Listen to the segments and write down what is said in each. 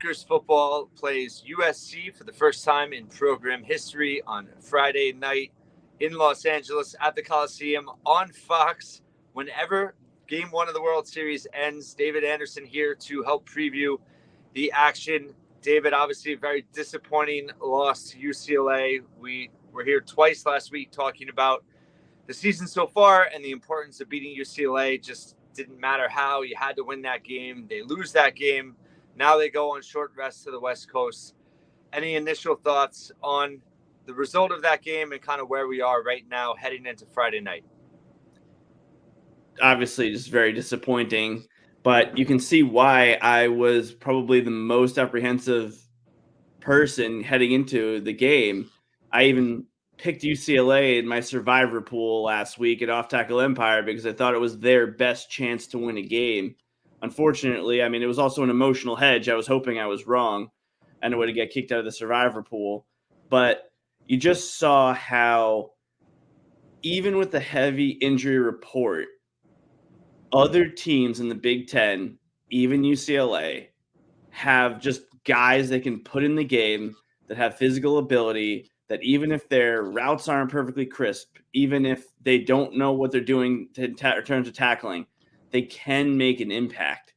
Rutgers football plays USC for the first time in program history on Friday night in Los Angeles at the Coliseum on Fox. Whenever game one of the World Series ends, David Anderson here to help preview the action. David, obviously, a very disappointing loss to UCLA. We were here twice last week talking about the season so far and the importance of beating UCLA. Just didn't matter how. You had to win that game. They lose that game. Now they go on short rest to the West Coast. Any initial thoughts on the result of that game and kind of where we are right now heading into Friday night? Obviously, just very disappointing, but you can see why I was probably the most apprehensive person heading into the game. I even picked UCLA in my survivor pool last week at Off Tackle Empire because I thought it was their best chance to win a game. Unfortunately, I mean, it was also an emotional hedge. I was hoping I was wrong and I would get kicked out of the survivor pool. But you just saw how, even with the heavy injury report, other teams in the Big Ten, even UCLA, have just guys they can put in the game that have physical ability, that even if their routes aren't perfectly crisp, even if they don't know what they're doing in terms of tackling, they can make an impact.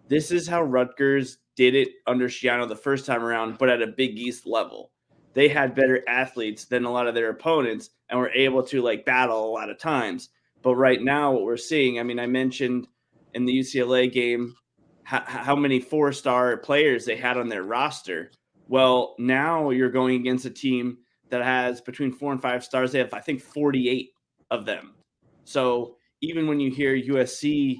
This is how Rutgers did it under Schiano the first time around, but at a Big East level. They had better athletes than a lot of their opponents and were able to battle a lot of times. But right now what we're seeing, I mean, I mentioned in the UCLA game how many 4-star players they had on their roster. Well, now you're going against a team that has between 4 and 5 stars. They have, I think, 48 of them. So even when you hear USC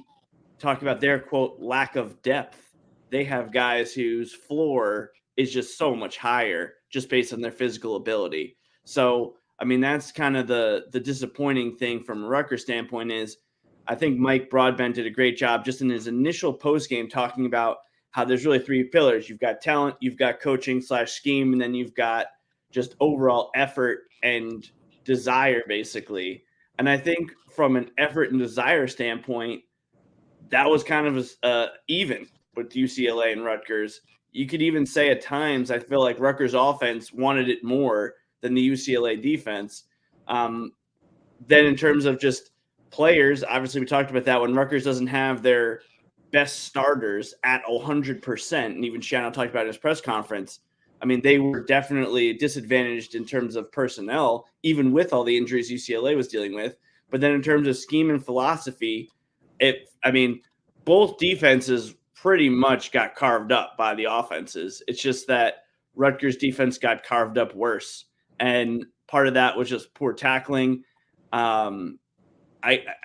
talk about their, quote, lack of depth, they have guys whose floor is just so much higher just based on their physical ability. So, I mean, that's kind of the disappointing thing from a Rutgers standpoint is I think Mike Broadbent did a great job just in his initial postgame talking about how there's really 3 pillars. You've got talent, you've got coaching / scheme, and then you've got just overall effort and desire, basically. And I think from an effort and desire standpoint, that was kind of even with UCLA and Rutgers. You could even say at times I feel like Rutgers offense wanted it more than the UCLA defense. Then in terms of just players, obviously we talked about that when Rutgers doesn't have their best starters at 100%, and even Shannon talked about in his press conference. I mean, they were definitely disadvantaged in terms of personnel, even with all the injuries UCLA was dealing with. But then in terms of scheme and philosophy, both defenses pretty much got carved up by the offenses. It's just that Rutgers defense got carved up worse. And part of that was just poor tackling. I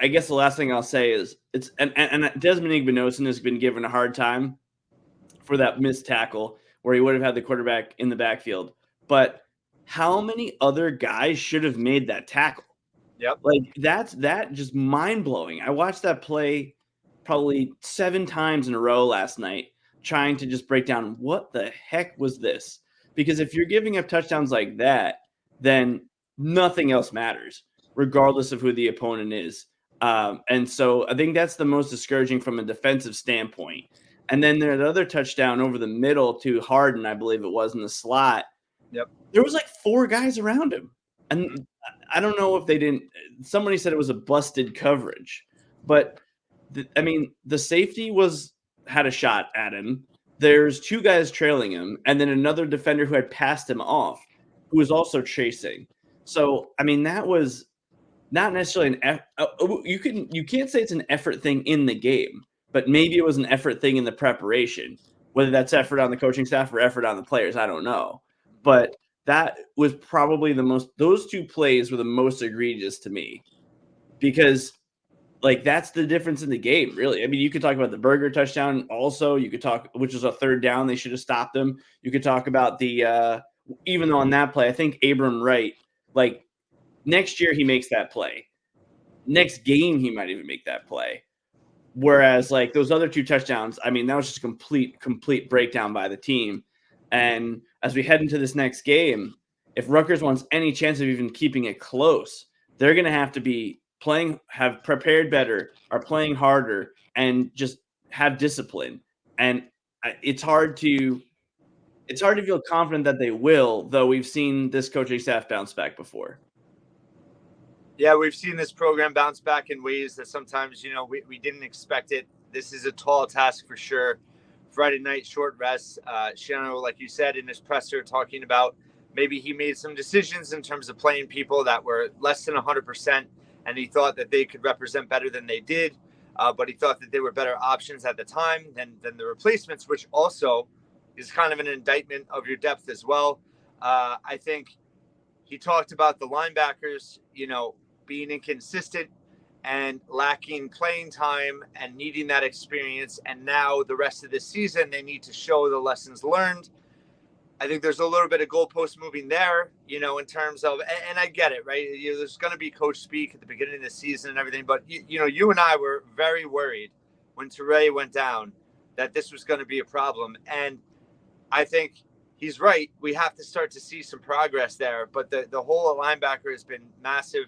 guess the last thing I'll say is and Desmond Igbinosun has been given a hard time for that missed tackle where he would have had the quarterback in the backfield. But how many other guys should have made that tackle? Yep. That's just mind-blowing. I watched that play probably 7 times in a row last night, trying to just break down what the heck was this? Because if you're giving up touchdowns like that, then nothing else matters, regardless of who the opponent is. And so I think that's the most discouraging from a defensive standpoint. And then there's another touchdown over the middle to Harden, I believe it was, in the slot. Yep. There was 4 guys around him. And I don't know if they didn't – somebody said it was a busted coverage. But, the safety had a shot at him. There's 2 guys trailing him, and then another defender who had passed him off who was also chasing. So, that was not necessarily you can't say it's an effort thing in the game, but maybe it was an effort thing in the preparation. Whether that's effort on the coaching staff or effort on the players, I don't know. But that was probably those 2 plays were the most egregious to me because that's the difference in the game, really. You could talk about the Berger touchdown also. You could talk, which was a 3rd down. They should have stopped them. You could talk about even though on that play, I think Abram Wright, next year he makes that play. Next game, he might even make that play. Whereas those other 2 touchdowns, that was just a complete breakdown by the team. And as we head into this next game, if Rutgers wants any chance of even keeping it close, they're going to have to be have prepared better, are playing harder, and just have discipline. And it's hard to It's hard to feel confident that they will, though we've seen this coaching staff bounce back before. Yeah, we've seen this program bounce back in ways that sometimes, we didn't expect it. This is a tall task for sure. Friday night, short rest. Shiano, like you said in his presser, talking about maybe he made some decisions in terms of playing people that were less than 100%, and he thought that they could represent better than they did. But he thought that they were better options at the time than the replacements, which also is kind of an indictment of your depth as well. I think he talked about the linebackers, being inconsistent and lacking playing time and needing that experience. And now the rest of the season, they need to show the lessons learned. I think there's a little bit of goalpost moving there, in terms of, and I get it, right? There's going to be coach speak at the beginning of the season and everything. But, you and I were very worried when Toure went down that this was going to be a problem. And I think he's right. We have to start to see some progress there. But the whole linebacker has been massive.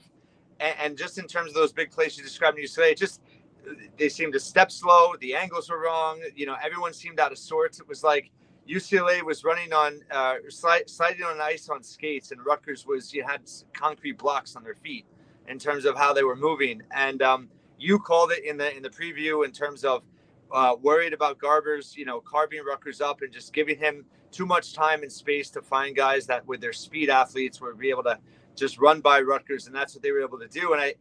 And just in terms of those big plays you described in UCLA, they seemed to step slow. The angles were wrong. Everyone seemed out of sorts. It was like UCLA was running on sliding on ice on skates, and Rutgers had concrete blocks on their feet in terms of how they were moving. And you called it in the preview in terms of worried about Garbers, carving Rutgers up and just giving him too much time and space to find guys that with their speed athletes would be able to just run by Rutgers, and that's what they were able to do. And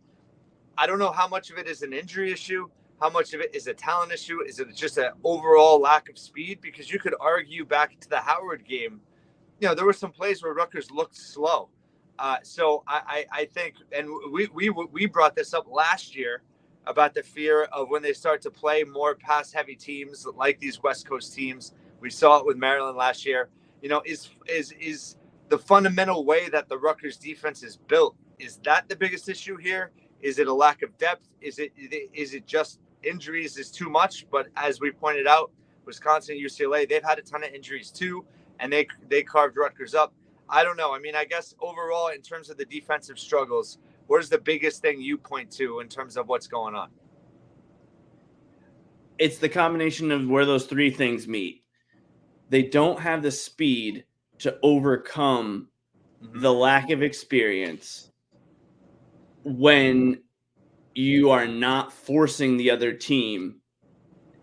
I don't know how much of it is an injury issue, how much of it is a talent issue. Is it just an overall lack of speed? Because you could argue back to the Howard game, there were some plays where Rutgers looked slow. So I think, and we brought this up last year about the fear of when they start to play more pass-heavy teams like these West Coast teams. We saw it with Maryland last year. Is the fundamental way that the Rutgers defense is built, is that the biggest issue here? Is it a lack of depth? Is it just injuries is too much? But as we pointed out, Wisconsin and UCLA, they've had a ton of injuries too, and they carved Rutgers up. I don't know. I mean, I guess overall, in terms of the defensive struggles, what is the biggest thing you point to in terms of what's going on? It's the combination of where those three things meet. They don't have the speed to overcome the lack of experience when you are not forcing the other team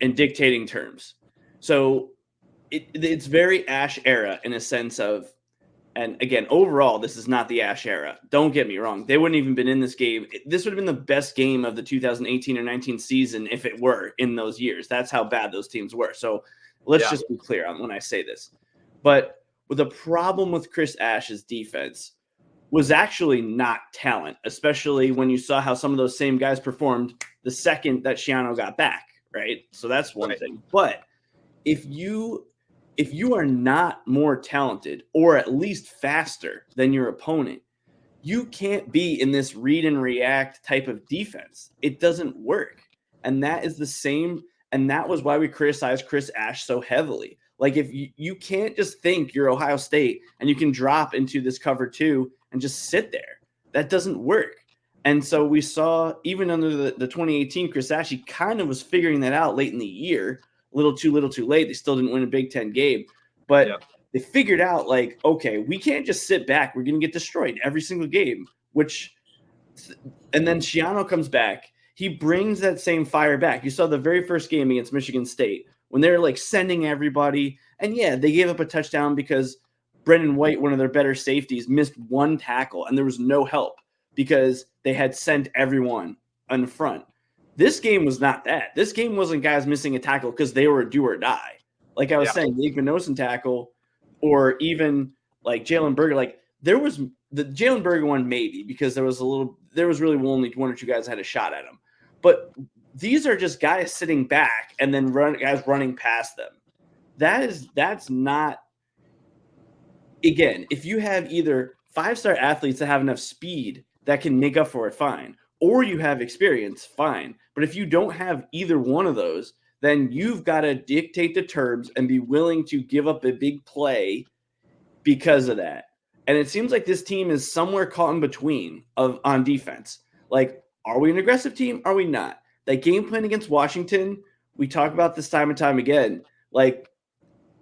and dictating terms. So it's very Ash era in a sense of, and again, overall, this is not the Ash era. Don't get me wrong. They wouldn't even been in this game. This would have been the best game of the 2018 or 19 season if it were in those years. That's how bad those teams were. So let's just be clear on when I say this. But with the problem with Chris Ash's defense was actually not talent, especially when you saw how some of those same guys performed the second that Shiano got back, right? So that's one thing. But if you are not more talented or at least faster than your opponent, you can't be in this read and react type of defense. It doesn't work. And that is the same. And that was why we criticized Chris Ash so heavily. Like, if you can't just think you're Ohio State and you can drop into this cover two and just sit there. That doesn't work. And so we saw, even under the 2018 Chris Ash, he kind of was figuring that out late in the year. A little too late. They still didn't win a Big Ten game. But they figured out, like, okay, we can't just sit back. We're going to get destroyed every single game. And then Shiano comes back. He brings that same fire back. You saw the very first game against Michigan State when they were like sending everybody. And yeah, they gave up a touchdown because Brendan White, one of their better safeties, missed one tackle and there was no help because they had sent everyone on the front. This game was not that. This game wasn't guys missing a tackle because they were a do or die. Like I was saying, the Igmanosin tackle or even like Jalen Berger, like there was the Jalen Berger one maybe because there was really only one or two guys that had a shot at him. But these are just guys sitting back and then guys running past them. That's not, again, if you have either 5-star athletes that have enough speed that can make up for it, fine. Or you have experience, fine. But if you don't have either one of those, then you've got to dictate the terms and be willing to give up a big play because of that. And it seems like this team is somewhere caught in between on defense. Like, are we an aggressive team? Are we not? That game plan against Washington, we talk about this time and time again. Like,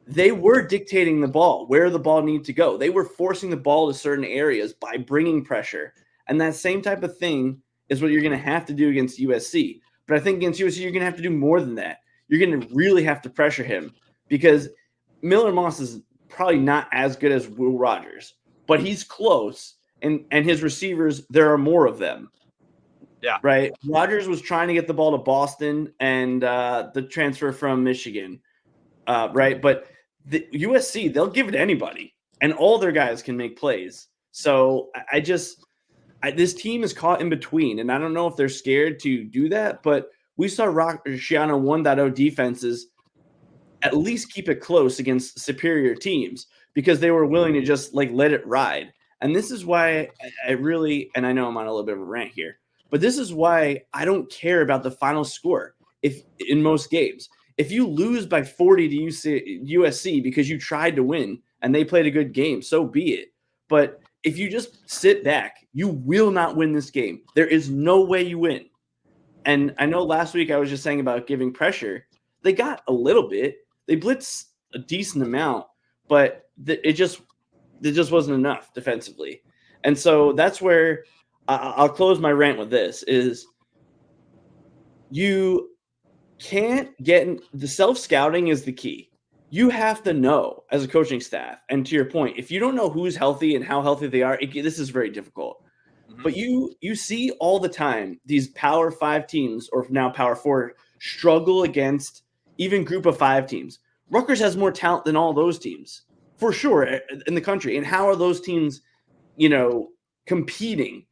they were dictating the ball, where the ball needed to go. They were forcing the ball to certain areas by bringing pressure. And that same type of thing is what you're going to have to do against USC. But I think against USC, you're going to have to do more than that. You're going to really have to pressure him because Miller Moss is probably not as good as Will Rogers, but he's close. And his receivers, there are more of them. Yeah. Right. Rogers was trying to get the ball to Boston and the transfer from Michigan. Right. But the USC, they'll give it to anybody, and all their guys can make plays. So this team is caught in between, and I don't know if they're scared to do that, but we saw Shiano 1.0 defenses at least keep it close against superior teams because they were willing to just like let it ride. And this is why I really, and I know I'm on a little bit of a rant here, but this is why I don't care about the final score if in most games. If you lose by 40 to USC because you tried to win and they played a good game, so be it. But if you just sit back, you will not win this game. There is no way you win. And I know last week I was just saying about giving pressure. They got a little bit. They blitzed a decent amount, but it just wasn't enough defensively. And so that's where I'll close my rant with this is you can't get in, the self-scouting is the key. You have to know as a coaching staff, and to your point, if you don't know who's healthy and how healthy they are, this is very difficult. Mm-hmm. But you see all the time these Power 5 teams, or now Power 4, struggle against even Group of 5 teams. Rutgers has more talent than all those teams, for sure, in the country. And how are those teams, competing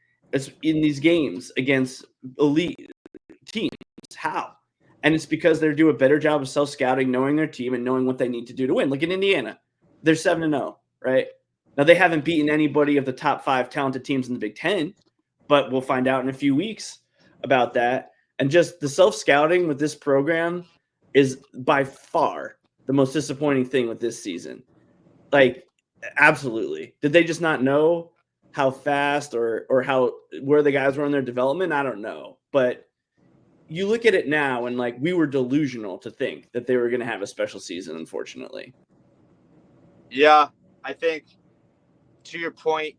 in these games against elite teams? How? And it's because they do a better job of self-scouting, knowing their team and knowing what they need to do to win. Like in Indiana, they're 7-0, right? Now they haven't beaten anybody of the top 5 talented teams in the Big Ten, but we'll find out in a few weeks about that. And just the self-scouting with this program is by far the most disappointing thing with this season. Like, absolutely. Did they just not know how fast or where the guys were in their development? I don't know. But you look at it now and like we were delusional to think that they were going to have a special season, unfortunately. Yeah, I think to your point,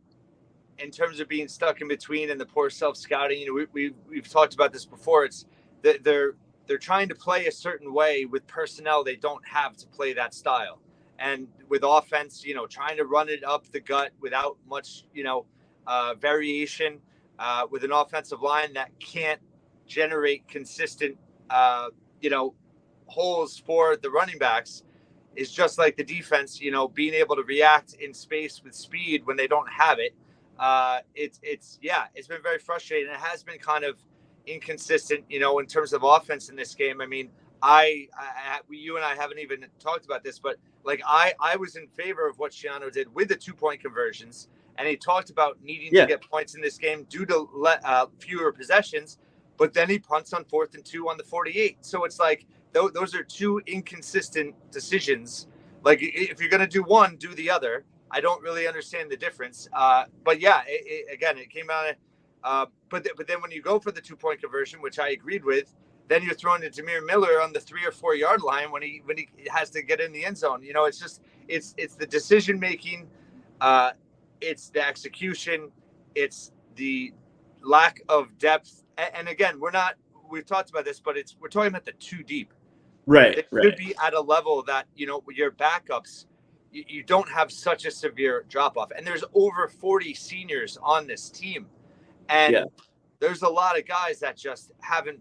in terms of being stuck in between and the poor self-scouting, we've talked about this before. It's that they're trying to play a certain way with personnel they don't have to play that style. And with offense, trying to run it up the gut without much, variation, with an offensive line that can't generate consistent, holes for the running backs is just like the defense, being able to react in space with speed when they don't have it. It's been very frustrating. It has been kind of inconsistent, in terms of offense in this game. I mean, you and I haven't even talked about this, but like I was in favor of what Shiano did with the 2-point conversions, and he talked about needing to get points in this game due to fewer possessions. But then he punts on 4th and 2 on the 48. So it's like those are two inconsistent decisions. Like if you're going to do one, do the other. I don't really understand the difference. But yeah, it came out. But then when you go for the 2-point conversion, which I agreed with, then you're throwing to Demir Miller on the 3 or 4 yard line when he has to get in the end zone. It's just it's the decision making, it's the execution, it's the lack of depth. And again, we've talked about this, but we're talking about the too deep. Right. It should be at a level that, your backups, you don't have such a severe drop off. And there's over 40 seniors on this team. And there's a lot of guys that just haven't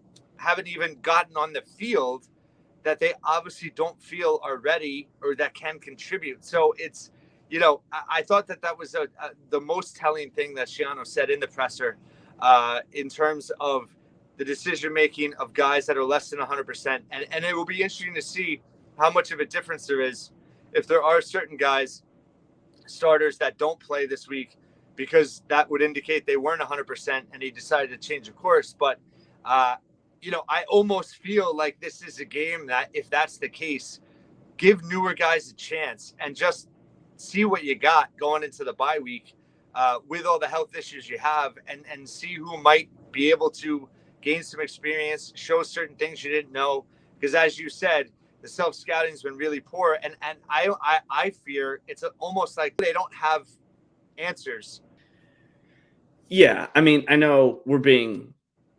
even gotten on the field that they obviously don't feel are ready or that can contribute. So it's, I thought that was the most telling thing that Shiano said in the presser, in terms of the decision-making of guys that are less than 100%. And it will be interesting to see how much of a difference there is if there are certain guys, starters that don't play this week, because that would indicate they weren't 100% and he decided to change the course. But, I almost feel like this is a game that if that's the case, give newer guys a chance and just see what you got going into the bye week. With all the health issues you have, and see who might be able to gain some experience, show certain things you didn't know. Because as you said, the self-scouting has been really poor. And I fear it's almost like they don't have answers. Yeah, I mean, I know we're being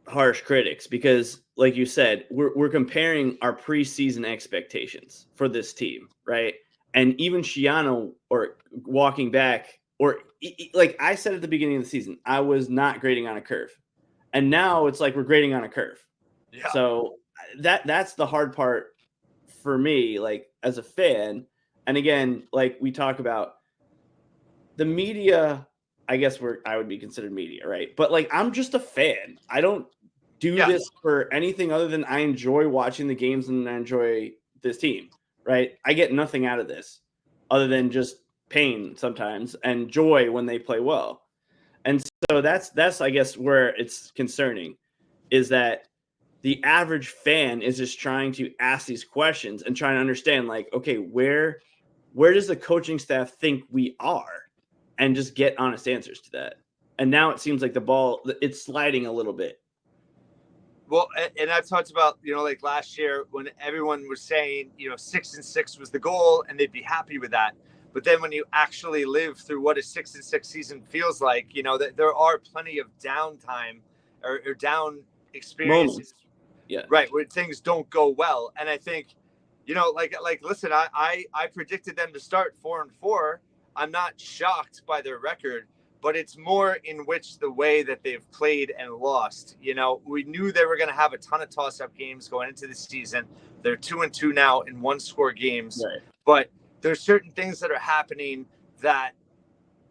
harsh critics because, like you said, we're comparing our preseason expectations for this team, right? And even Shiano, or walking back, or like I said at the beginning of the season, I was not grading on a curve, and now it's like we're grading on a curve. Yeah. So that's the hard part for me, like as a fan. And again, like we talk about the media, I guess I would be considered media, right? But like I'm just a fan. I don't do this for anything other than I enjoy watching the games and I enjoy this team, right? I get nothing out of this other than just pain sometimes and joy when they play well. And so that's I guess where it's concerning, is that the average fan is just trying to ask these questions and trying to understand, like, okay, where does the coaching staff think we are, and just get honest answers to that. And now it seems like the ball, it's sliding a little bit. Well, and I've talked about, like last year when everyone was saying, 6-6 was the goal and they'd be happy with that. But then when you actually live through what a 6-6 season feels like, that there are plenty of downtime or down experiences. Moments. Yeah. Right. Where things don't go well. And I think, listen, I predicted them to start 4-4. I'm not shocked by their record, but it's more in which the way that they've played and lost. We knew they were going to have a ton of toss-up games going into the season. They're 2-2 now in one-score games, right. But there's certain things that are happening that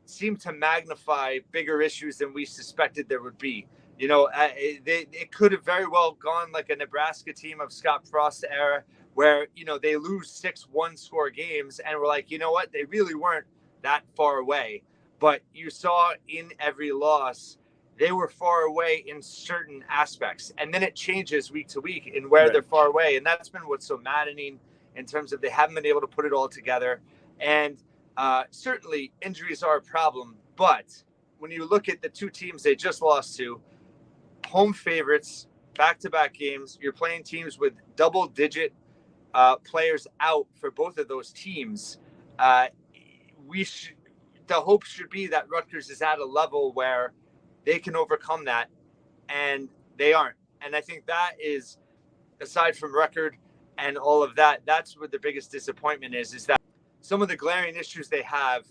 seem to magnify bigger issues than we suspected there would be. It could have very well gone like a Nebraska team of Scott Frost era, where they lose 6 one-score games, and we're like, you know what, they really weren't that far away. But you saw in every loss, they were far away in certain aspects. And then it changes week to week in where they're far away. And that's been what's so maddening in terms of they haven't been able to put it all together. And certainly injuries are a problem. But when you look at the two teams they just lost to, home favorites, back-to-back games, you're playing teams with double-digit players out for both of those teams. The hope should be that Rutgers is at a level where they can overcome that, and they aren't. And I think that is, aside from record and all of that, that's where the biggest disappointment is that some of the glaring issues they have,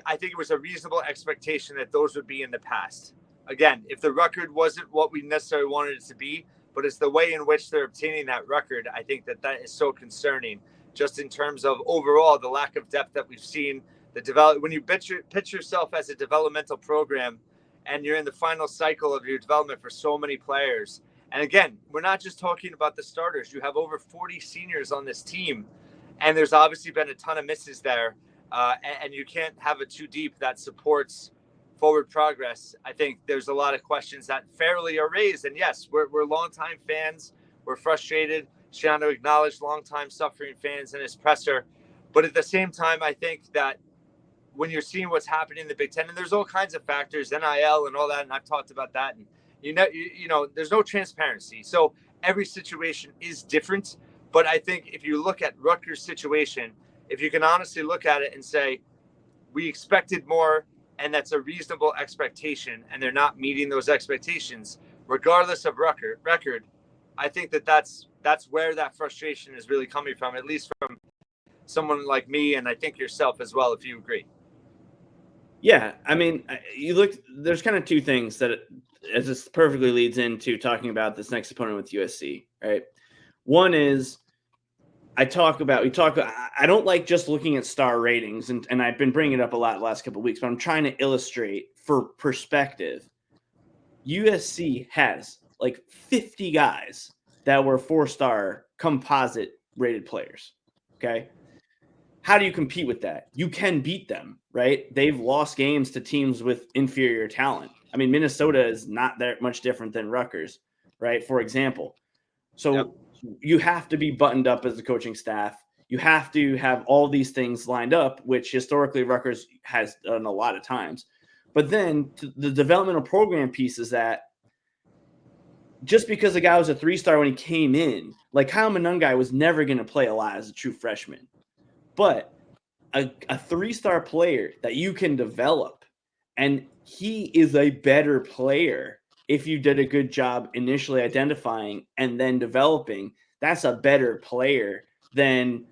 I think it was a reasonable expectation that those would be in the past. Again, if the record wasn't what we necessarily wanted it to be, but it's the way in which they're obtaining that record, I think that is so concerning, just in terms of overall the lack of depth that we've seen. When you pitch yourself as a developmental program and you're in the final cycle of your development for so many players. And again, we're not just talking about the starters. You have over 40 seniors on this team, and there's obviously been a ton of misses there. And you can't have a too deep that supports forward progress. I think there's a lot of questions that fairly are raised. And yes, we're longtime fans. We're frustrated. Shiano acknowledged longtime suffering fans in his presser. But at the same time, I think that when you're seeing what's happening in the Big Ten, and there's all kinds of factors, NIL and all that, and I've talked about that, and there's no transparency. So every situation is different. But I think if you look at Rutgers' situation, if you can honestly look at it and say, we expected more, and that's a reasonable expectation, and they're not meeting those expectations, regardless of record, I think that's where that frustration is really coming from, at least from someone like me, and I think yourself as well, if you agree. Yeah, I mean, there's kind of two things that, as this perfectly leads into talking about this next opponent with USC, right? One is, I don't like just looking at star ratings, and I've been bringing it up a lot the last couple of weeks, but I'm trying to illustrate for perspective. USC has like 50 guys that were 4-star composite rated players. Okay. How do you compete with that? You can beat them, right? They've lost games to teams with inferior talent. I mean, Minnesota is not that much different than Rutgers, right? For example. So you have to be buttoned up as a coaching staff. You have to have all these things lined up, which historically Rutgers has done a lot of times. But then the developmental program piece is that just because a guy was a 3-star when he came in, like Kyle Monangai was never going to play a lot as a true freshman. But a 3-star player that you can develop, and he is a better player if you did a good job initially identifying and then developing. That's a better player than,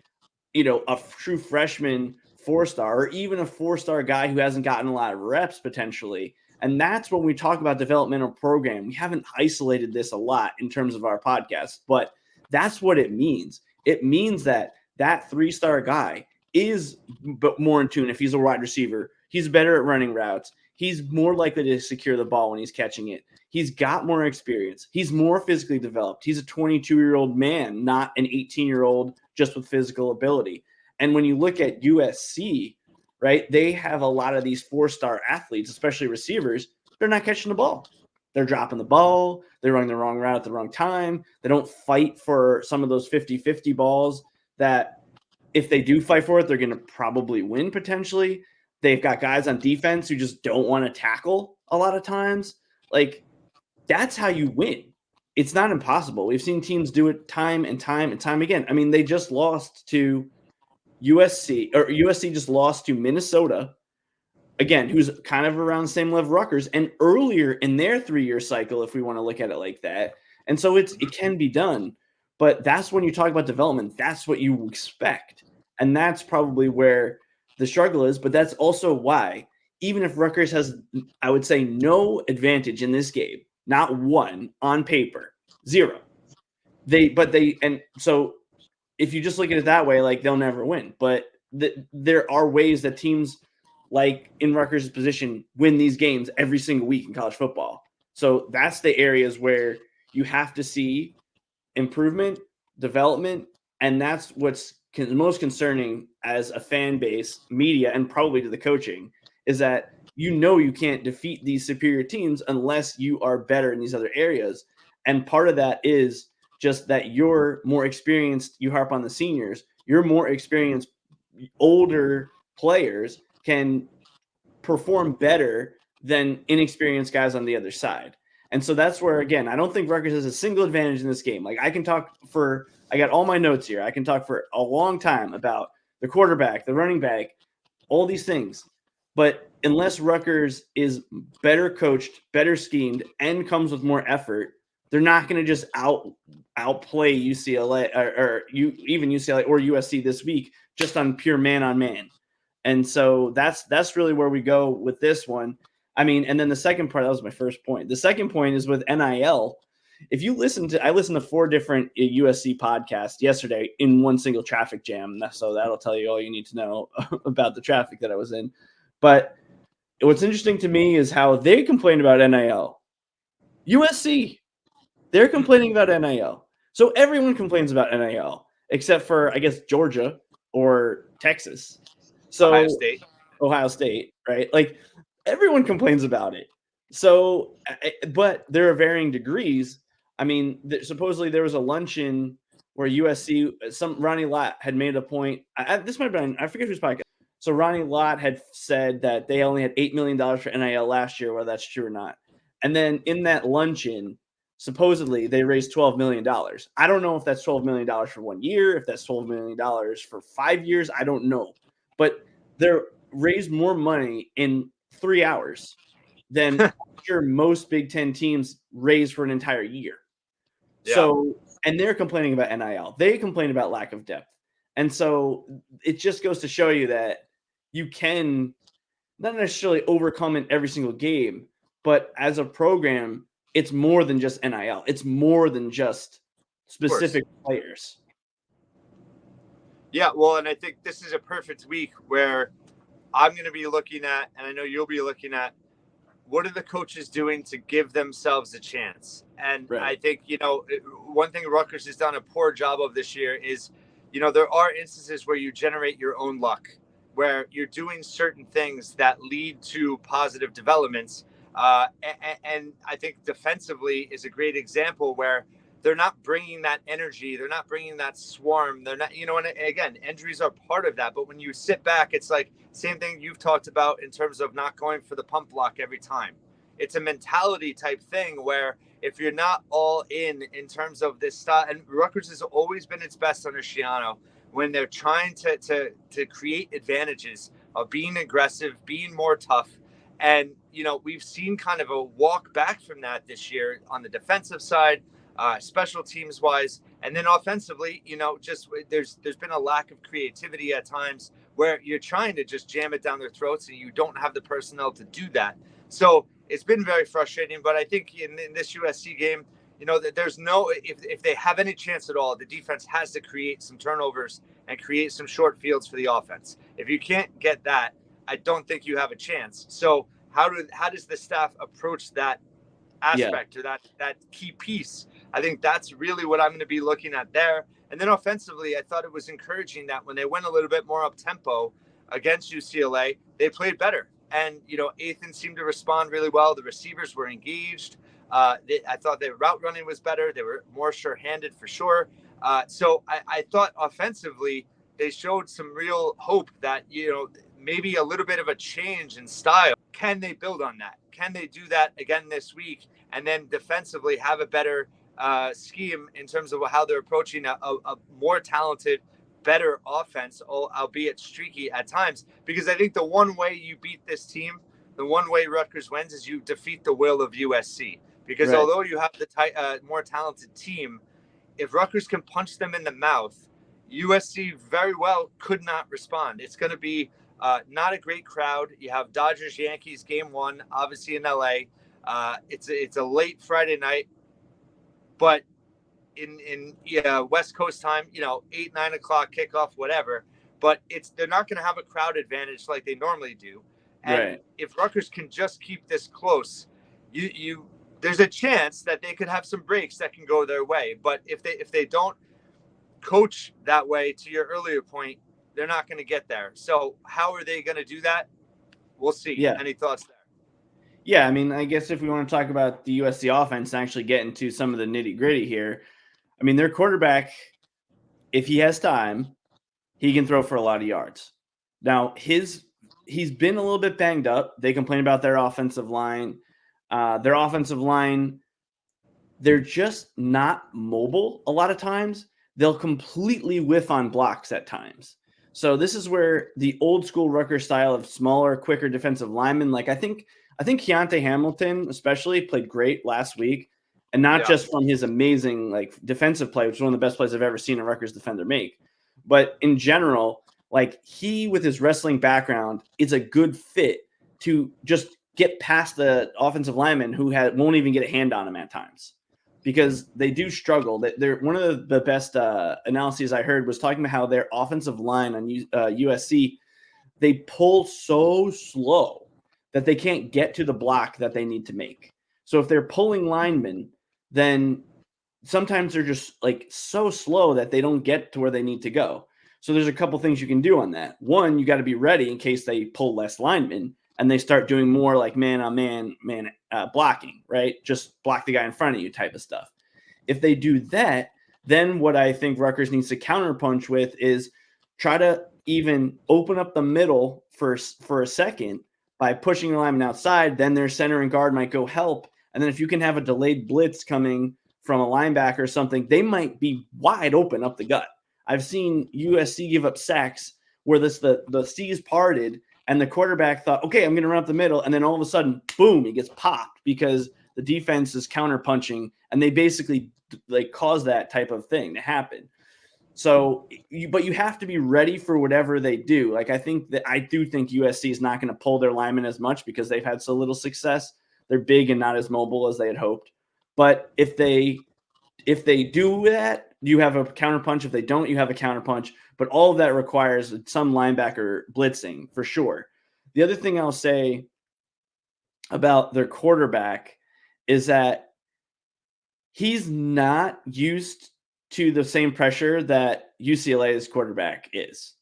a true freshman 4-star, or even a 4-star guy who hasn't gotten a lot of reps potentially. And that's when we talk about developmental program. We haven't isolated this a lot in terms of our podcast, but that's what it means. It means that 3-star guy is more in tune. If he's a wide receiver, he's better at running routes. He's more likely to secure the ball when he's catching it. He's got more experience. He's more physically developed. He's a 22-year-old man, not an 18-year-old just with physical ability. And when you look at USC, right, they have a lot of these 4-star athletes, especially receivers. They're not catching the ball. They're dropping the ball. They're running the wrong route at the wrong time. They don't fight for some of those 50-50 balls that if they do fight for it, they're going to probably win potentially. They've got guys on defense who just don't want to tackle a lot of times. Like, that's how you win. It's not impossible. We've seen teams do it time and time and time again. I mean, they just lost to USC, or USC just lost to Minnesota, again, who's kind of around the same level of Rutgers, and earlier in their 3-year cycle, if we want to look at it like that. And so it can be done. But that's when you talk about development, that's what you expect. And that's probably where the struggle is. But that's also why, even if Rutgers has, I would say, no advantage in this game, not one on paper, 0. And so if you just look at it that way, like, they'll never win. But there are ways that teams, like in Rutgers' position, win these games every single week in college football. So that's the areas where you have to see improvement, development, and that's what's most concerning as a fan base, media, and probably to the coaching, is that you can't defeat these superior teams unless you are better in these other areas. And part of that is just that you're more experienced. You harp on the seniors. You're more experienced, older players can perform better than inexperienced guys on the other side. And so that's where, again, I don't think Rutgers has a single advantage in this game. Like, I got all my notes here. I can talk for a long time about the quarterback, the running back, all these things. But unless Rutgers is better coached, better schemed, and comes with more effort, they're not going to just outplay UCLA or even UCLA or USC this week just on pure man-on-man. And so that's really where we go with this one. I mean, and then the second part, that was my first point. The second point is with NIL. If you I listened to 4 different USC podcasts yesterday in one single traffic jam. So that'll tell you all you need to know about the traffic that I was in. But what's interesting to me is how they complain about NIL. USC, they're complaining about NIL. So everyone complains about NIL except for, I guess, Georgia or Texas. So Ohio State, right? Like, everyone complains about it. So, but there are varying degrees. I mean, supposedly there was a luncheon where USC, Ronnie Lott had made a point. This might have been, I forget whose podcast. So Ronnie Lott had said that they only had $8 million for NIL last year, whether that's true or not. And then in that luncheon, supposedly they raised $12 million. I don't know if that's $12 million for 1 year, if that's $12 million for 5 years. I don't know. But they're raised more money in 3 hours than sure most Big Ten teams raise for an entire year. Yeah. So, and they're complaining about NIL. They complain about lack of depth. And so it just goes to show you that you can not necessarily overcome in every single game, but as a program, it's more than just NIL. It's more than just specific players. Yeah, well, and I think this is a perfect week where I'm going to be looking at, and I know you'll be looking at, what are the coaches doing to give themselves a chance? And right. I think, one thing Rutgers has done a poor job of this year is, there are instances where you generate your own luck, where you're doing certain things that lead to positive developments. And I think defensively is a great example where they're not bringing that energy. They're not bringing that swarm. They're not, and again, injuries are part of that. But when you sit back, it's like same thing you've talked about in terms of not going for the pump block every time. it's a mentality type thing where if you're not all in terms of this style, and Rutgers has always been its best under Schiano when they're trying to create advantages of being aggressive, being more tough. And, we've seen kind of a walk back from that this year on the defensive side, special teams wise. And then offensively, just there's been a lack of creativity at times where you're trying to just jam it down their throats and you don't have the personnel to do that. So it's been very frustrating. But I think in this USC game, that there's if they have any chance at all, the defense has to create some turnovers and create some short fields for the offense. If you can't get that, I don't think you have a chance. So how does the staff approach that aspect or that key piece? I think that's really what I'm going to be looking at there. And then offensively, I thought it was encouraging that when they went a little bit more up tempo against UCLA, they played better. And, Ethan seemed to respond really well. The receivers were engaged. I thought their route running was better. They were more sure-handed for sure. So I thought offensively, they showed some real hope that, maybe a little bit of a change in style. Can they build on that? Can they do that again this week? And then defensively have a better scheme in terms of how they're approaching a more talented, better offense, albeit streaky at times. Because I think the one way you beat this team, the one way Rutgers wins, is you defeat the will of USC. Because although you have the more talented team, if Rutgers can punch them in the mouth, USC very well could not respond. It's going to be not a great crowd. You have Dodgers-Yankees game 1, obviously in LA. It's a late Friday night, but in West Coast time, 8, 9 o'clock kickoff, whatever. But they're not going to have a crowd advantage like they normally do. And if Rutgers can just keep this close, there's a chance that they could have some breaks that can go their way. But if they don't coach that way, to your earlier point, they're not going to get there. So how are they going to do that? We'll see. Yeah. Any thoughts there? Yeah, I mean, I guess if we want to talk about the USC offense and actually get into some of the nitty gritty here, I mean, their quarterback, if he has time, he can throw for a lot of yards. Now, he's been a little bit banged up. They complain about their offensive line. Their offensive line, they're just not mobile a lot of times. They'll completely whiff on blocks at times. So this is where the old school Rutgers style of smaller, quicker defensive linemen, like I think Keontae Hamilton especially played great last week, and not just from his amazing defensive play, which is one of the best plays I've ever seen a Rutgers defender make, but in general, he with his wrestling background is a good fit to just get past the offensive lineman who won't even get a hand on him at times, because they do struggle. They're one of the best analyses I heard was talking about how their offensive line on USC, they pull so slow that they can't get to the block that they need to make. So if they're pulling linemen, then sometimes they're just so slow that they don't get to where they need to go. So there's a couple things you can do on that. One, you got to be ready in case they pull less linemen and they start doing more man-on-man blocking, right? Just block the guy in front of you type of stuff. If they do that, then what I think Rutgers needs to counterpunch with is try to even open up the middle for a second by pushing the lineman outside. Then their center and guard might go help. And then if you can have a delayed blitz coming from a linebacker or something, they might be wide open up the gut. I've seen USC give up sacks where the C's parted and the quarterback thought, okay, I'm going to run up the middle. And then all of a sudden, boom, he gets popped because the defense is counterpunching, and they basically cause that type of thing to happen. So, but you have to be ready for whatever they do. I do think USC is not going to pull their linemen as much because they've had so little success. They're big and not as mobile as they had hoped. But if they do that, you have a counterpunch. If they don't, you have a counterpunch. But all of that requires some linebacker blitzing for sure. The other thing I'll say about their quarterback is that he's not used to the same pressure that UCLA's quarterback is.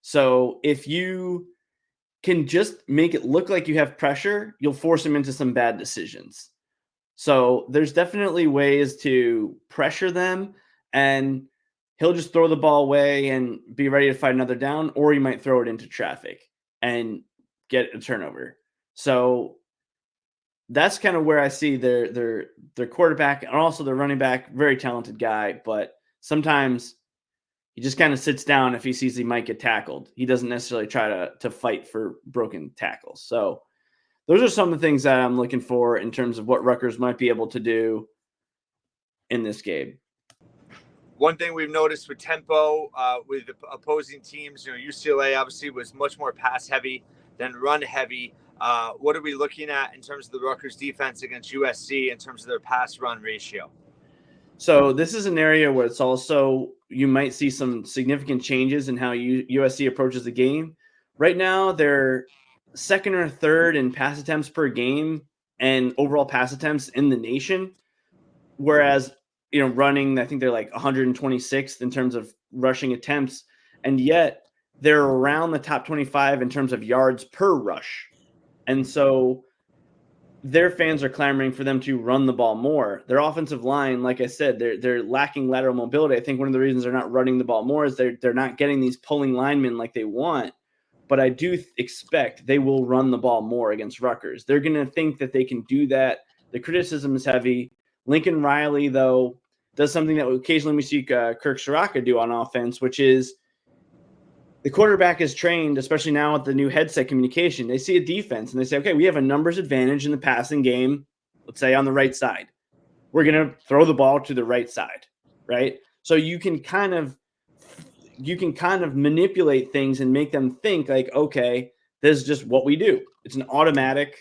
So if you can just make it look like you have pressure, you'll force him into some bad decisions. So there's definitely ways to pressure them, and he'll just throw the ball away and be ready to fight another down, or he might throw it into traffic and get a turnover. So that's kind of where I see their quarterback and also their running back, very talented guy, but sometimes he just kind of sits down if he sees he might get tackled. He doesn't necessarily try to fight for broken tackles. So those are some of the things that I'm looking for in terms of what Rutgers might be able to do in this game. One thing we've noticed with tempo with opposing teams, UCLA obviously was much more pass heavy than run heavy. What are we looking at in terms of the Rutgers defense against USC in terms of their pass run ratio? So this is an area where it's also, you might see some significant changes in how USC approaches the game. Right now, they're second or third in pass attempts per game and overall pass attempts in the nation. Whereas, running, I think they're like 126th in terms of rushing attempts. And yet they're around the top 25 in terms of yards per rush. And so their fans are clamoring for them to run the ball more. Their offensive line, like I said, they're lacking lateral mobility. I think one of the reasons they're not running the ball more is they're not getting these pulling linemen like they want. But I do expect they will run the ball more against Rutgers. They're going to think that they can do that. The criticism is heavy. Lincoln Riley, though, does something that occasionally we see Kirk Soraka do on offense, which is the quarterback is trained, especially now with the new headset communication. They see a defense and they say, okay, we have a numbers advantage in the passing game, let's say on the right side. We're going to throw the ball to the right side, right? So you can kind of manipulate things and make them think like, okay, this is just what we do. It's an automatic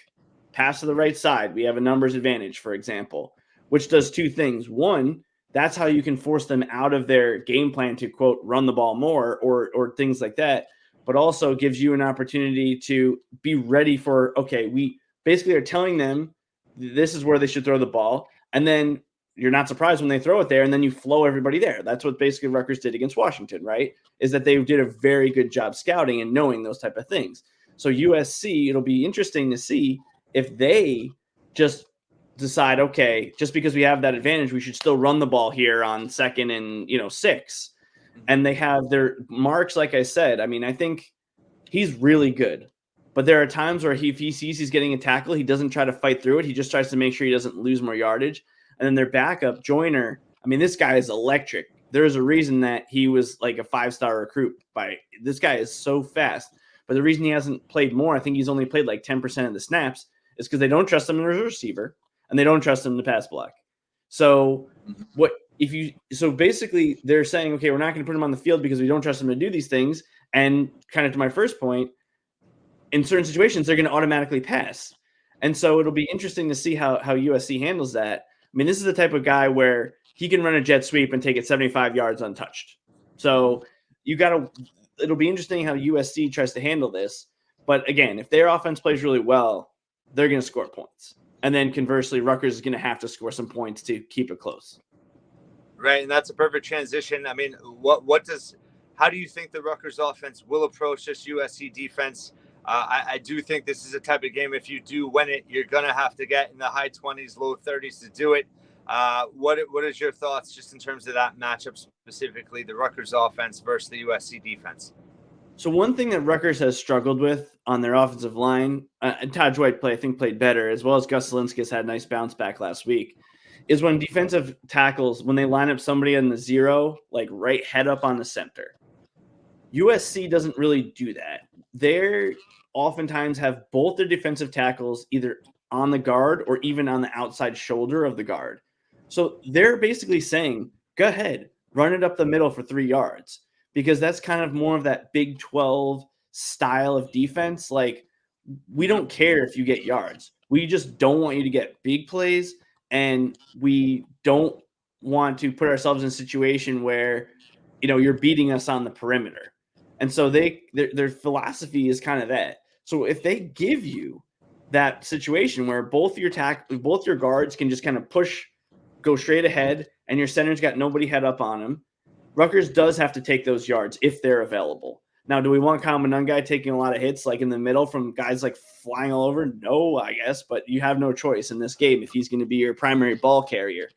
pass to the right side. We have a numbers advantage, for example, which does two things. One, that's how you can force them out of their game plan to, quote, run the ball more or things like that, but also gives you an opportunity to be ready for, okay, we basically are telling them this is where they should throw the ball. And then you're not surprised when they throw it there, and then you flow everybody there. That's what basically Rutgers did against Washington, right? Is that they did a very good job scouting and knowing those type of things. So USC, it'll be interesting to see if they just decide, okay, just because we have that advantage, we should still run the ball here on 2nd and 6. And they have their marks, like I said. I mean, I think he's really good. But there are times where if he sees he's getting a tackle, he doesn't try to fight through it. He just tries to make sure he doesn't lose more yardage. And then their backup, Joyner, I mean, this guy is electric. There's a reason that he was like a 5-star recruit. This guy is so fast. But the reason he hasn't played more, I think he's only played like 10% of the snaps, is because they don't trust him as a receiver and they don't trust him to pass block. So basically they're saying, okay, we're not going to put him on the field because we don't trust him to do these things. And kind of to my first point, in certain situations, they're going to automatically pass. And so it'll be interesting to see how USC handles that. I mean, this is the type of guy where he can run a jet sweep and take it 75 yards untouched. So it'll be interesting how USC tries to handle this. But again, if their offense plays really well, they're going to score points. And then conversely, Rutgers is going to have to score some points to keep it close. Right, and that's a perfect transition. I mean, how do you think the Rutgers offense will approach this USC defense? I do think this is a type of game, if you do win it, you're going to have to get in the high 20s, low 30s to do it. What is your thoughts just in terms of that matchup, specifically the Rutgers offense versus the USC defense? So one thing that Rutgers has struggled with on their offensive line, and Todd White played better, as well as Gus Zielinskis had a nice bounce back last week, is when defensive tackles, when they line up somebody in the zero, like right head up on the center. USC doesn't really do that. They oftentimes have both their defensive tackles either on the guard or even on the outside shoulder of the guard. So they're basically saying, go ahead, run it up the middle for 3 yards, because that's kind of more of that Big 12 style of defense. Like, we don't care if you get yards. We just don't want you to get big plays, and we don't want to put ourselves in a situation where, you're beating us on the perimeter. And so their philosophy is kind of that. So if they give you that situation where both your guards can just kind of go straight ahead, and your center's got nobody head up on him, Rutgers does have to take those yards if they're available. Now, do we want Kyle Monungai taking a lot of hits like in the middle from guys like flying all over? No, I guess, but you have no choice in this game if he's going to be your primary ball carrier.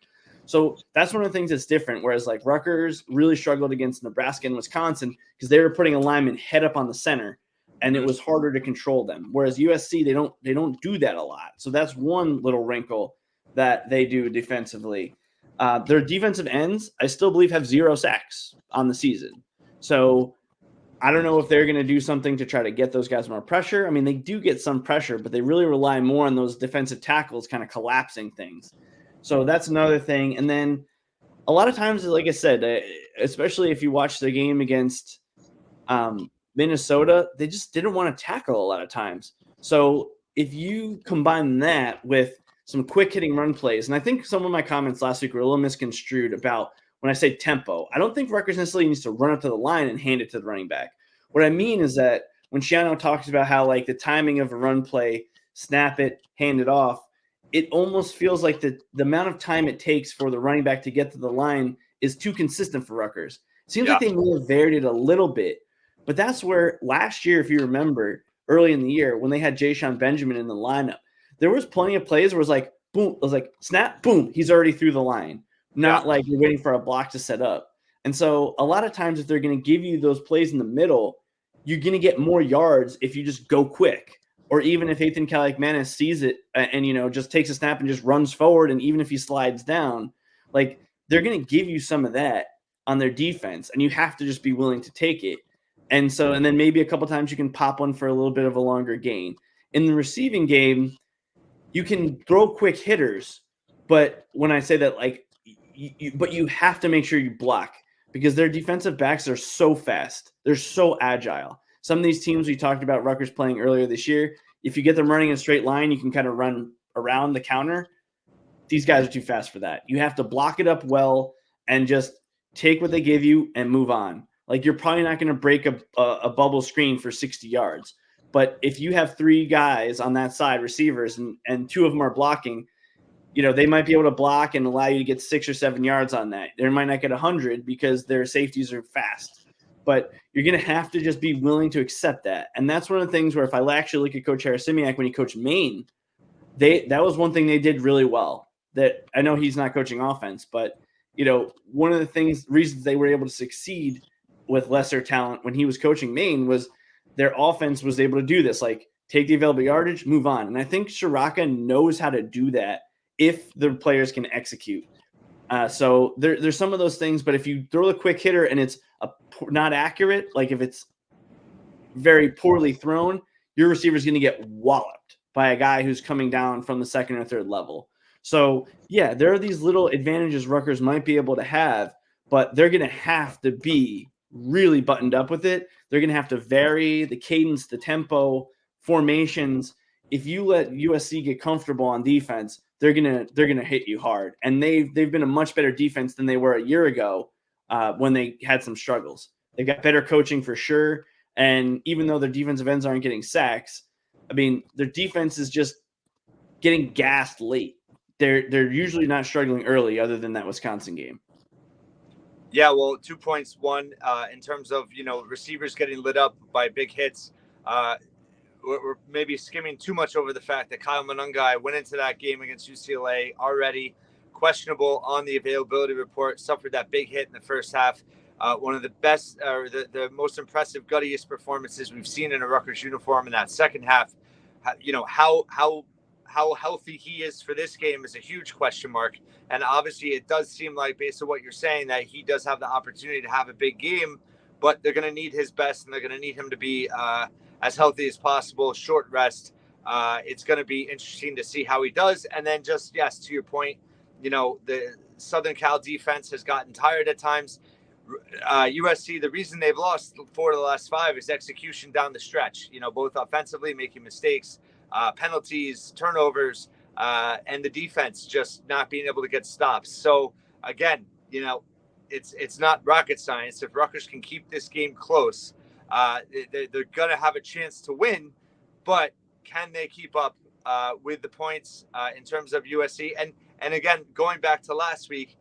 So that's one of the things that's different, whereas like Rutgers really struggled against Nebraska and Wisconsin because they were putting a lineman head up on the center, and it was harder to control them. Whereas USC, they don't do that a lot. So that's one little wrinkle that they do defensively. Their defensive ends, I still believe, have 0 sacks on the season. So I don't know if they're going to do something to try to get those guys more pressure. I mean, they do get some pressure, but they really rely more on those defensive tackles kind of collapsing things. So that's another thing. And then a lot of times, like I said, especially if you watch the game against Minnesota, they just didn't want to tackle a lot of times. So if you combine that with some quick hitting run plays, and I think some of my comments last week were a little misconstrued about when I say tempo. I don't think Rutgers necessarily needs to run up to the line and hand it to the running back. What I mean is that when Shiano talks about how like the timing of a run play, snap it, hand it off, it almost feels like the amount of time it takes for the running back to get to the line is too consistent for Rutgers. It seems like they may have varied it a little bit, but that's where last year, if you remember, early in the year when they had Jayshon Benjamin in the lineup, there was plenty of plays where it was like, boom, it was like snap, boom, he's already through the line. Not like you're waiting for a block to set up. And so a lot of times if they're going to give you those plays in the middle, you're going to get more yards if you just go quick. Or even if Ethan Kaliakmanis sees it and, just takes a snap and just runs forward, and even if he slides down, like they're going to give you some of that on their defense, and you have to just be willing to take it. And then maybe a couple times you can pop one for a little bit of a longer gain. In the receiving game, you can throw quick hitters, but when I say that, like, but you have to make sure you block because their defensive backs are so fast. They're so agile. Some of these teams we talked about Rutgers playing earlier this year, if you get them running in a straight line, you can kind of run around the counter. These guys are too fast for that. You have to block it up well and just take what they give you and move on. Like you're probably not going to break a bubble screen for 60 yards. But if you have 3 guys on that side, receivers, and 2 of them are blocking, they might be able to block and allow you to get 6 or 7 yards on that. They might not get 100 because their safeties are fast. But you're going to have to just be willing to accept that. And that's one of the things where if I actually look at Coach Harasimiak when he coached Maine, that was one thing they did really well. That I know he's not coaching offense, but one of the reasons they were able to succeed with lesser talent when he was coaching Maine was their offense was able to do this, like take the available yardage, move on. And I think Shiraka knows how to do that if the players can execute. So there's some of those things, but if you throw a quick hitter and it's not accurate, like if it's very poorly thrown, your receiver is going to get walloped by a guy who's coming down from the second or third level. So yeah, there are these little advantages Rutgers might be able to have, but they're going to have to be really buttoned up with it. They're going to have to vary the cadence, the tempo, formations. If you let USC get comfortable on defense, they're gonna hit you hard. And they've been a much better defense than they were a year ago when they had some struggles. They got better coaching for sure. And even though their defensive ends aren't getting sacks, I mean, their defense is just getting gassed late. They're usually not struggling early, other than that Wisconsin game. Yeah, well, 2 points. One, in terms of receivers getting lit up by big hits. We're maybe skimming too much over the fact that Kyle Monungai went into that game against UCLA already questionable on the availability report, suffered that big hit in the first half. One of the best or the most impressive, guttiest performances we've seen in a Rutgers uniform in that second half. How healthy he is for this game is a huge question mark. And obviously it does seem like, based on what you're saying, that he does have the opportunity to have a big game, but they're going to need his best and they're going to need him to be as healthy as possible, short rest. It's going to be interesting to see how he does. And then just, yes, to your point, the Southern Cal defense has gotten tired at times. USC, the reason they've lost 4 of the last 5 is execution down the stretch, both offensively, making mistakes, penalties, turnovers, and the defense just not being able to get stops. So again, it's not rocket science. If Rutgers can keep this game close, they're going to have a chance to win, but can they keep up with the points in terms of USC? And again, going back to last week,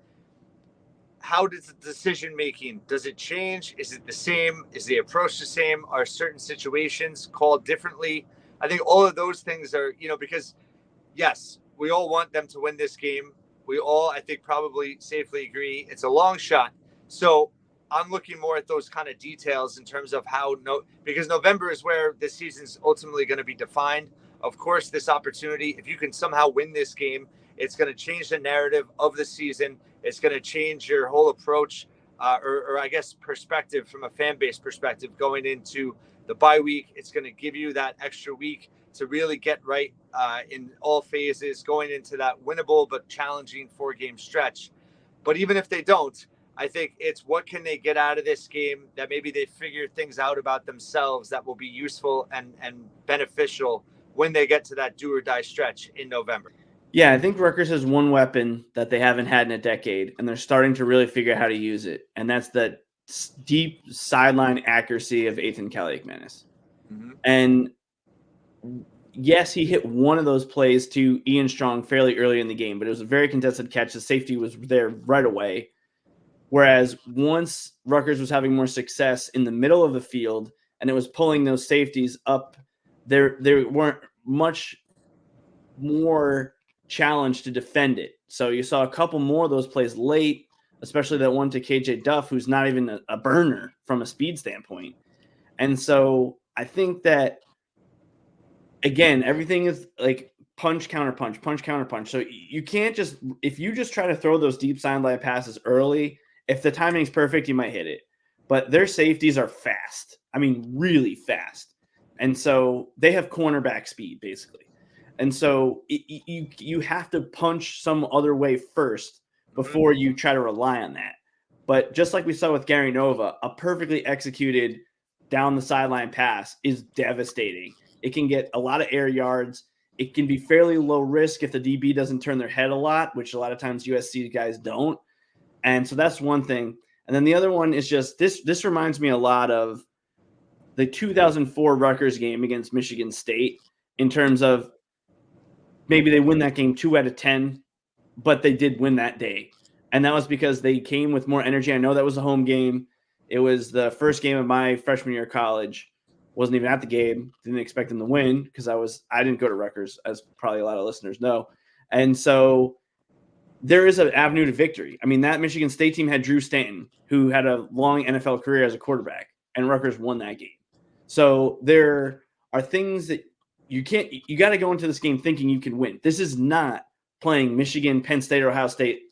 how does the decision making, does it change? Is it the same? Is the approach the same? Are certain situations called differently? I think all of those things are, because yes, we all want them to win this game. We all, I think, probably safely agree it's a long shot. So I'm looking more at those kind of details in terms of because November is where the season's ultimately going to be defined. Of course, this opportunity, if you can somehow win this game, it's going to change the narrative of the season. It's going to change your whole approach, or I guess perspective from a fan base perspective going into the bye week. It's going to give you that extra week to really get right in all phases going into that winnable but challenging 4-game stretch. But even if they don't, I think it's what can they get out of this game that maybe they figure things out about themselves that will be useful and beneficial when they get to that do or die stretch in November. Yeah, I think Rutgers has one weapon that they haven't had in a decade, and they're starting to really figure out how to use it, and that's the deep sideline accuracy of Ethan Kaliakmanis. Mm-hmm. And yes, he hit one of those plays to Ian Strong fairly early in the game, but it was a very contested catch. The safety was there right away. Whereas once Rutgers was having more success in the middle of the field and it was pulling those safeties up, there weren't much more challenge to defend it. So you saw a couple more of those plays late, especially that one to KJ Duff, who's not even a burner from a speed standpoint. And so I think that, again, everything is like punch, counter punch, punch, counter punch. So you can't if you just try to throw those deep sideline passes early, if the timing's perfect, you might hit it. But their safeties are fast. I mean, really fast. And so they have cornerback speed, basically. And so you have to punch some other way first before you try to rely on that. But just like we saw with Gary Nova, a perfectly executed down the sideline pass is devastating. It can get a lot of air yards. It can be fairly low risk if the DB doesn't turn their head a lot, which a lot of times USC guys don't. And so that's one thing. And then the other one is just this reminds me a lot of the 2004 Rutgers game against Michigan State in terms of maybe they win that game 2 out of 10, but they did win that day. And that was because they came with more energy. I know that was a home game. It was the first game of my freshman year of college. Wasn't even at the game. Didn't expect them to win because I didn't go to Rutgers, as probably a lot of listeners know. And so there is an avenue to victory. I mean, that Michigan State team had Drew Stanton, who had a long NFL career as a quarterback, and Rutgers won that game. So there are things that you got to go into this game thinking you can win. This is not playing Michigan, Penn State, or Ohio State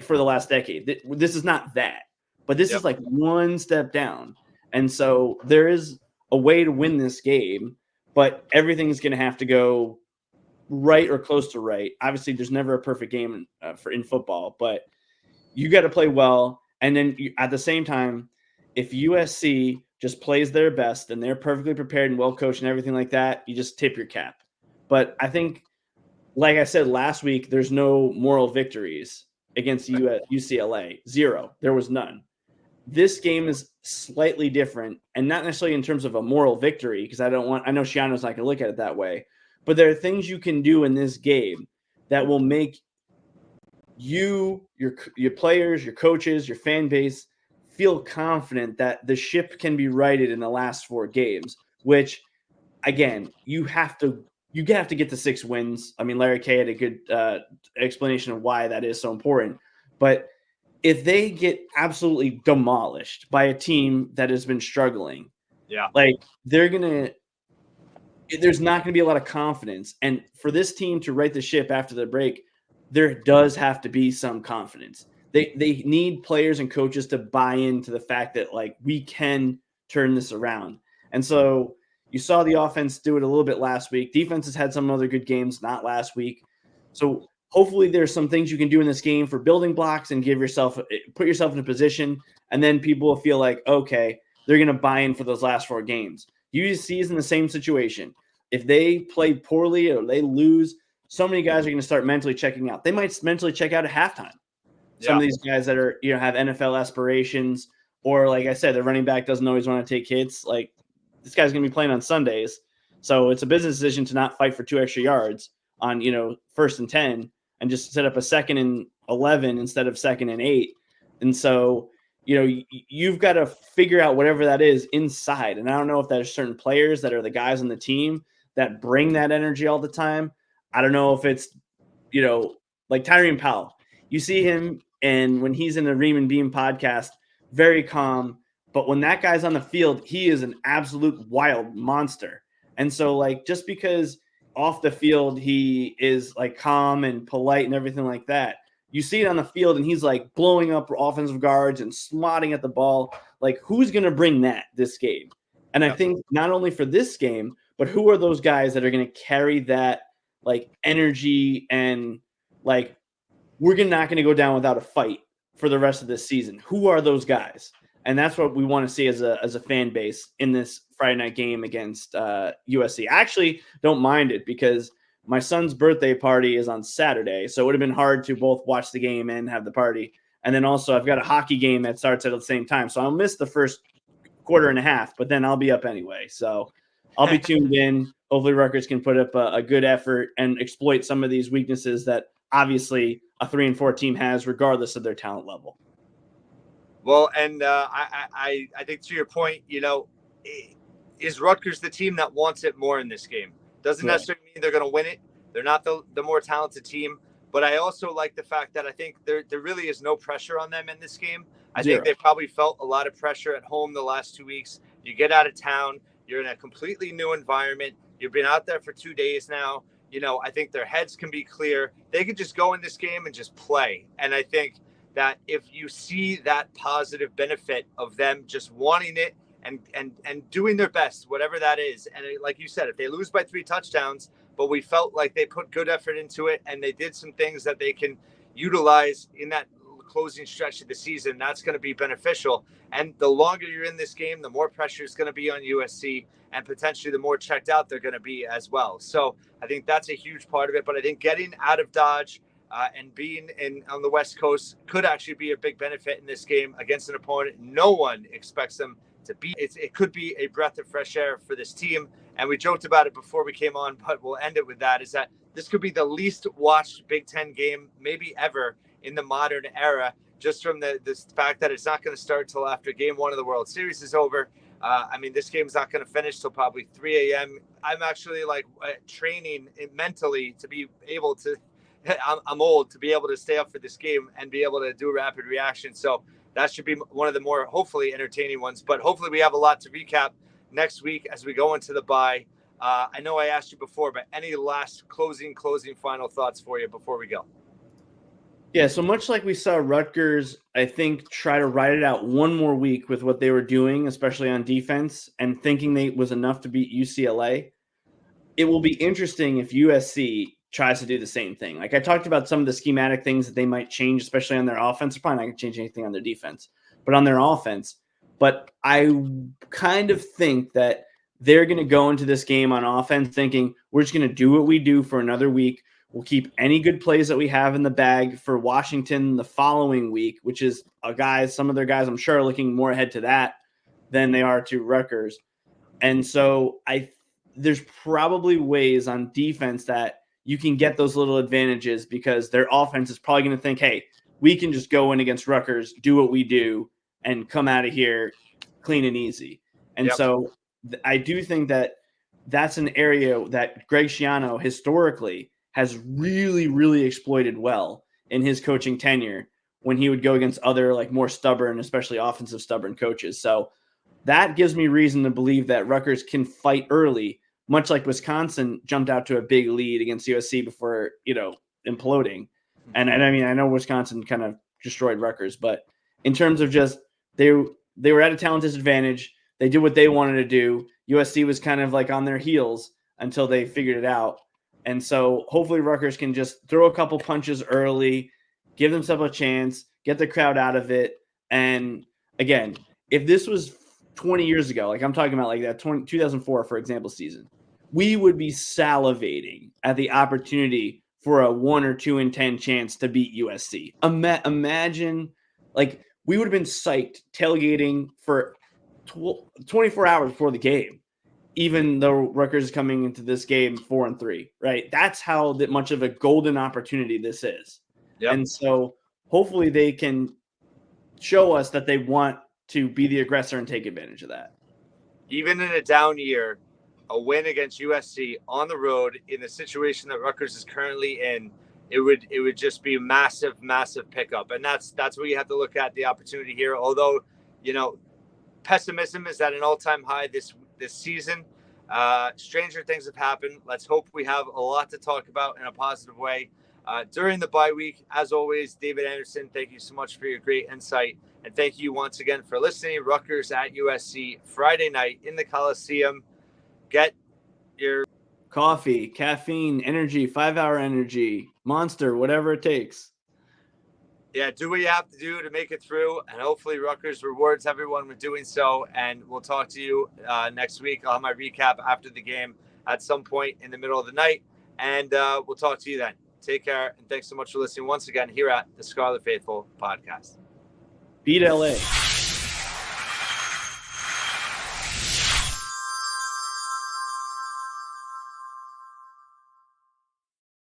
for the last decade. This is not that, but this is like one step down. And so there is a way to win this game, but everything's going to have to go right or close to right. Obviously, there's never a perfect game in football, but you got to play well. And then at the same time, if USC just plays their best and they're perfectly prepared and well coached and everything like that, you just tip your cap. But I think, like I said last week, there's no moral victories against UCLA. Zero. There was none. This game is slightly different, and not necessarily in terms of a moral victory, because I know Shiano's not going to look at it that way. But there are things you can do in this game that will make you, your players, your coaches, your fan base feel confident that the ship can be righted in the last 4 games, which, again, you have to get to 6 wins. I mean, Larry Kay had a good explanation of why that is so important. But if they get absolutely demolished by a team that has been struggling, there's not going to be a lot of confidence. And for this team to right the ship after the break, there does have to be some confidence. They need players and coaches to buy into the fact that, like, we can turn this around. And so you saw the offense do it a little bit last week. Defense has had some other good games, not last week. So hopefully there's some things you can do in this game for building blocks and put yourself in a position, and then people will feel like, okay, they're going to buy in for those last 4 games. USC is in the same situation. If they play poorly or they lose, so many guys are going to start mentally checking out. They might mentally check out at halftime. Some of these guys that are, have NFL aspirations, or like I said, the running back doesn't always want to take hits. Like, this guy's going to be playing on Sundays. So it's a business decision to not fight for 2 extra yards on, 1st and 10 and just set up a 2nd and 11 instead of 2nd and 8. And so, you've got to figure out whatever that is inside. And I don't know if there's certain players that are the guys on the team that bring that energy all the time. I don't know if it's, like Tyrone Powell. You see him, and when he's in the Ream and Beam podcast, very calm. But when that guy's on the field, he is an absolute wild monster. And so, like, just because off the field he is like calm and polite and everything like that, you see it on the field and he's like blowing up offensive guards and swatting at the ball. Like, who's going to bring that this game? And I think not only for this game, but who are those guys that are going to carry that like energy and like, we're not going to go down without a fight for the rest of this season? Who are those guys? And that's what we want to see as a fan base in this Friday night game against USC. I actually don't mind it because my son's birthday party is on Saturday, so it would have been hard to both watch the game and have the party. And then also I've got a hockey game that starts at the same time, so I'll miss the first quarter and a half, but then I'll be up anyway. So I'll be tuned in. Hopefully Rutgers can put up a good effort and exploit some of these weaknesses that obviously a 3-4 team has, regardless of their talent level. Well, and I think to your point, is Rutgers the team that wants it more in this game? Doesn't necessarily mean they're going to win it. They're not the more talented team. But I also like the fact that I think there really is no pressure on them in this game. I think they probably felt a lot of pressure at home the last 2 weeks. You get out of town, you're in a completely new environment. You've been out there for 2 days now. I think their heads can be clear. They could just go in this game and just play. And I think that if you see that positive benefit of them just wanting it and doing their best, whatever that is. And like you said, if they lose by 3 touchdowns, but we felt like they put good effort into it and they did some things that they can utilize in that closing stretch of the season, that's going to be beneficial. And the longer you're in this game, the more pressure is going to be on USC, and potentially the more checked out they're going to be as well. So I think that's a huge part of it. But I think getting out of Dodge and being on the West Coast could actually be a big benefit in this game against an opponent no one expects them to beat. It could be a breath of fresh air for this team. And we joked about it before we came on, but we'll end it with that, is that this could be the least watched Big Ten game maybe ever in the modern era, just from the fact that it's not going to start till after game 1 of the World Series is over. This game's not going to finish till probably 3 a.m. I'm actually training mentally to be able to, I'm old, to be able to stay up for this game and be able to do rapid reaction. So that should be one of the more hopefully entertaining ones, but hopefully we have a lot to recap next week as we go into the bye. I know I asked you before, but any last closing final thoughts for you before we go? Yeah, so much like we saw Rutgers, I think, try to ride it out one more week with what they were doing, especially on defense, and thinking they was enough to beat UCLA. It will be interesting if USC tries to do the same thing. Like I talked about some of the schematic things that they might change, especially on their offense. They're probably not going to change anything on their defense, but on their offense. But I kind of think that they're going to go into this game on offense thinking we're just going to do what we do for another week. We'll keep any good plays that we have in the bag for Washington the following week, which is some of their guys I'm sure are looking more ahead to that than they are to Rutgers. And so there's probably ways on defense that you can get those little advantages because their offense is probably going to think, hey, we can just go in against Rutgers, do what we do, and come out of here clean and easy. And so I do think that that's an area that Greg Schiano historically has really, really exploited well in his coaching tenure when he would go against other more stubborn, especially offensive stubborn coaches. So that gives me reason to believe that Rutgers can fight early, much like Wisconsin jumped out to a big lead against USC before, imploding. And I know Wisconsin kind of destroyed Rutgers, but in terms of just they were at a talent disadvantage. They did what they wanted to do. USC was kind of on their heels until they figured it out. And so hopefully Rutgers can just throw a couple punches early, give themselves a chance, get the crowd out of it. And again, if this was 20 years ago, I'm talking about that 2004, for example, season, we would be salivating at the opportunity for a 1 or 2 in 10 chance to beat USC. Imagine, we would have been psyched tailgating for 24 hours before the game, even though Rutgers is coming into this game 4-3, right? That's how much of a golden opportunity this is. Yep. And so hopefully they can show us that they want to be the aggressor and take advantage of that. Even in a down year, a win against USC on the road in the situation that Rutgers is currently in, it would just be a massive, massive pickup. And that's where you have to look at the opportunity here. Although pessimism is at an all-time high this season. Stranger things have happened. Let's hope we have a lot to talk about in a positive way during the bye week. As always, David Anderson, thank you so much for your great insight. And thank you once again for listening. Rutgers at USC Friday night in the Coliseum. Get your coffee, caffeine, energy, 5-hour energy, Monster, whatever it takes. Yeah, do what you have to do to make it through, and hopefully Rutgers rewards everyone with doing so. And we'll talk to you next week. I'll have my recap after the game at some point in the middle of the night, and we'll talk to you then. Take care, and thanks so much for listening once again here at the Scarlet Faithful podcast. Beat LA.